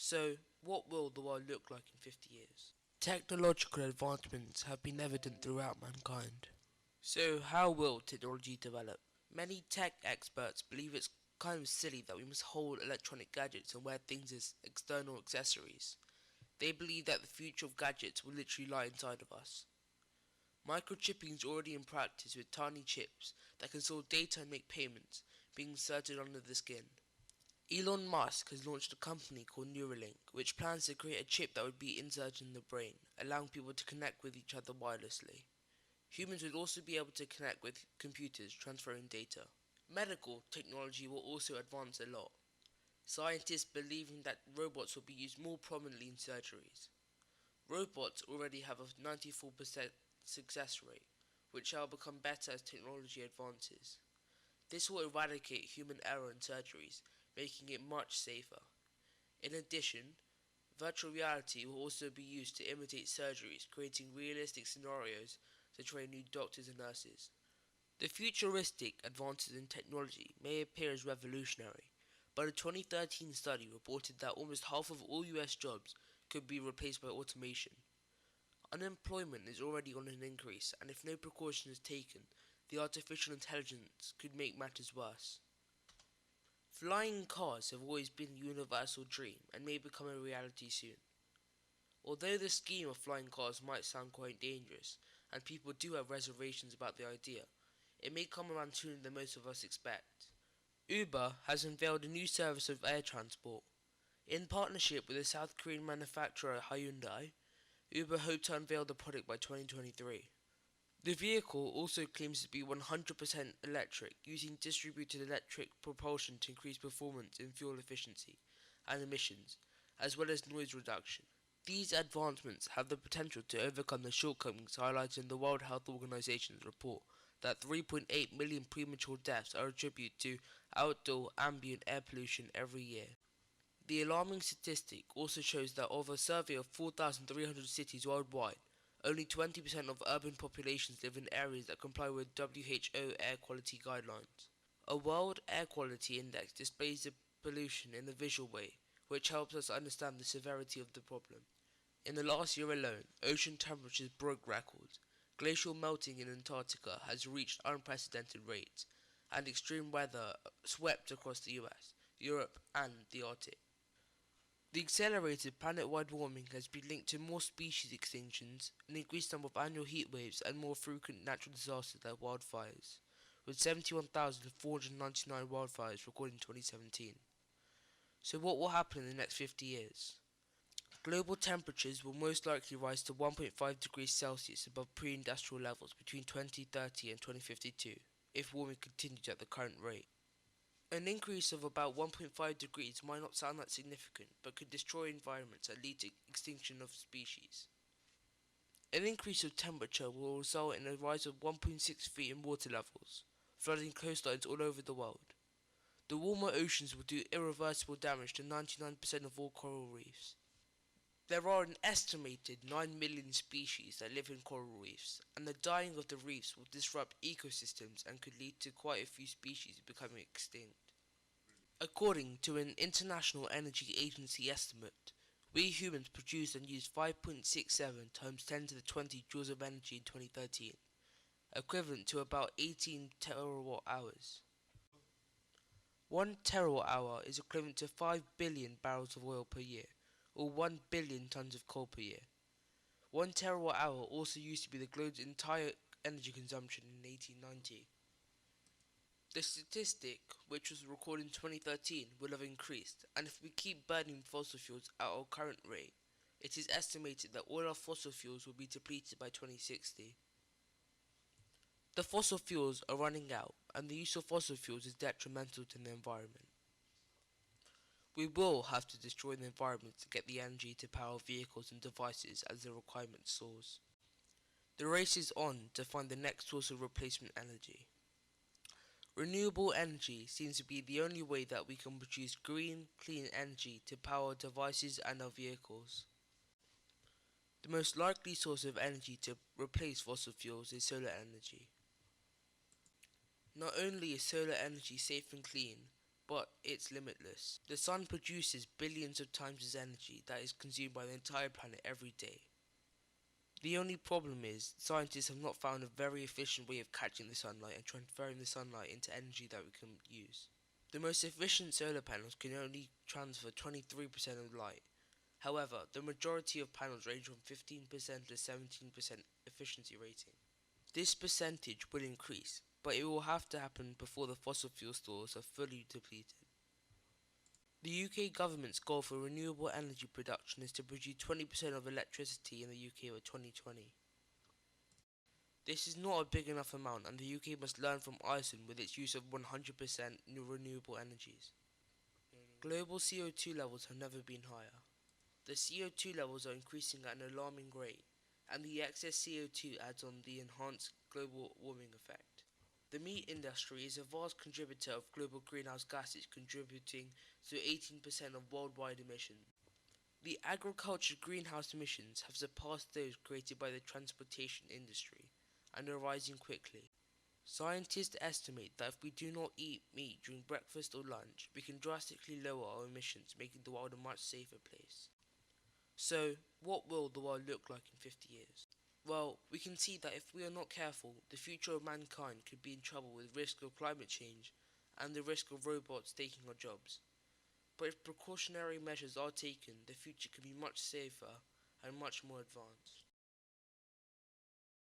So, what will the world look like in 50 years? Technological advancements have been evident throughout mankind. So, how will technology develop? Many tech experts believe it's kind of silly that we must hold electronic gadgets and wear things as external accessories. They believe that the future of gadgets will literally lie inside of us. Microchipping is already in practice with tiny chips that can store data and make payments being inserted under the skin. Elon Musk has launched a company called Neuralink, which plans to create a chip that would be inserted in the brain, allowing people to connect with each other wirelessly. Humans would also be able to connect with computers, transferring data. Medical technology will also advance a lot. Scientists believing that robots will be used more prominently in surgeries. Robots already have a 94% success rate, which shall become better as technology advances. This will eradicate human error in surgeries, making it much safer. In addition, virtual reality will also be used to imitate surgeries, creating realistic scenarios to train new doctors and nurses. The futuristic advances in technology may appear as revolutionary, but a 2013 study reported that almost half of all US jobs could be replaced by automation. Unemployment is already on an increase, and if no precaution is taken, the artificial intelligence could make matters worse. Flying cars have always been a universal dream and may become a reality soon. Although the scheme of flying cars might sound quite dangerous, and people do have reservations about the idea, it may come around sooner than most of us expect. Uber has unveiled a new service of air transport. In partnership with the South Korean manufacturer Hyundai, Uber hoped to unveil the product by 2023. The vehicle also claims to be 100% electric, using distributed electric propulsion to increase performance in fuel efficiency and emissions, as well as noise reduction. These advancements have the potential to overcome the shortcomings highlighted in the World Health Organization's report that 3.8 million premature deaths are attributed to outdoor ambient air pollution every year. The alarming statistic also shows that of a survey of 4,300 cities worldwide, only 20% of urban populations live in areas that comply with WHO air quality guidelines. A World Air Quality Index displays the pollution in a visual way, which helps us understand the severity of the problem. In the last year alone, ocean temperatures broke records. Glacial melting in Antarctica has reached unprecedented rates, and extreme weather swept across the US, Europe, and the Arctic. The accelerated planet-wide warming has been linked to more species extinctions, an increased number of annual heat waves, and more frequent natural disasters like wildfires, with 71,499 wildfires recorded in 2017. So what will happen in the next 50 years? Global temperatures will most likely rise to 1.5 degrees Celsius above pre-industrial levels between 2030 and 2052, if warming continues at the current rate. An increase of about 1.5 degrees might not sound that significant, but could destroy environments and lead to extinction of species. An increase of temperature will result in a rise of 1.6 feet in water levels, flooding coastlines all over the world. The warmer oceans will do irreversible damage to 99% of all coral reefs. There are an estimated 9 million species that live in coral reefs, and the dying of the reefs will disrupt ecosystems and could lead to quite a few species becoming extinct. According to an International Energy Agency estimate, we humans produced and used 5.67 times 10 to the 20 joules of energy in 2013, equivalent to about 18 terawatt hours. 1 terawatt hour is equivalent to 5 billion barrels of oil per year, or 1 billion tons of coal per year. 1 terawatt hour also used to be the globe's entire energy consumption in 1890. The statistic, which was recorded in 2013, will have increased, and if we keep burning fossil fuels at our current rate, it is estimated that all our fossil fuels will be depleted by 2060. The fossil fuels are running out, and the use of fossil fuels is detrimental to the environment. We will have to destroy the environment to get the energy to power vehicles and devices as the requirement soars. The race is on to find the next source of replacement energy. Renewable energy seems to be the only way that we can produce green, clean energy to power devices and our vehicles. The most likely source of energy to replace fossil fuels is solar energy. Not only is solar energy safe and clean, but it's limitless. The sun produces billions of times as energy that is consumed by the entire planet every day. The only problem is, scientists have not found a very efficient way of catching the sunlight and transferring the sunlight into energy that we can use. The most efficient solar panels can only transfer 23% of light. However, the majority of panels range from 15% to 17% efficiency rating. This percentage will increase, but it will have to happen before the fossil fuel stores are fully depleted. The UK government's goal for renewable energy production is to produce 20% of electricity in the UK by 2020. This is not a big enough amount, and the UK must learn from Iceland with its use of 100% renewable energies. Global CO2 levels have never been higher. The CO2 levels are increasing at an alarming rate, and the excess CO2 adds on the enhanced global warming effect. The meat industry is a vast contributor of global greenhouse gases, contributing to 18% of worldwide emissions. The agriculture greenhouse emissions have surpassed those created by the transportation industry and are rising quickly. Scientists estimate that if we do not eat meat during breakfast or lunch, we can drastically lower our emissions, making the world a much safer place. So, what will the world look like in 50 years? Well, we can see that if we are not careful, the future of mankind could be in trouble with risk of climate change and the risk of robots taking our jobs. But if precautionary measures are taken, the future can be much safer and much more advanced.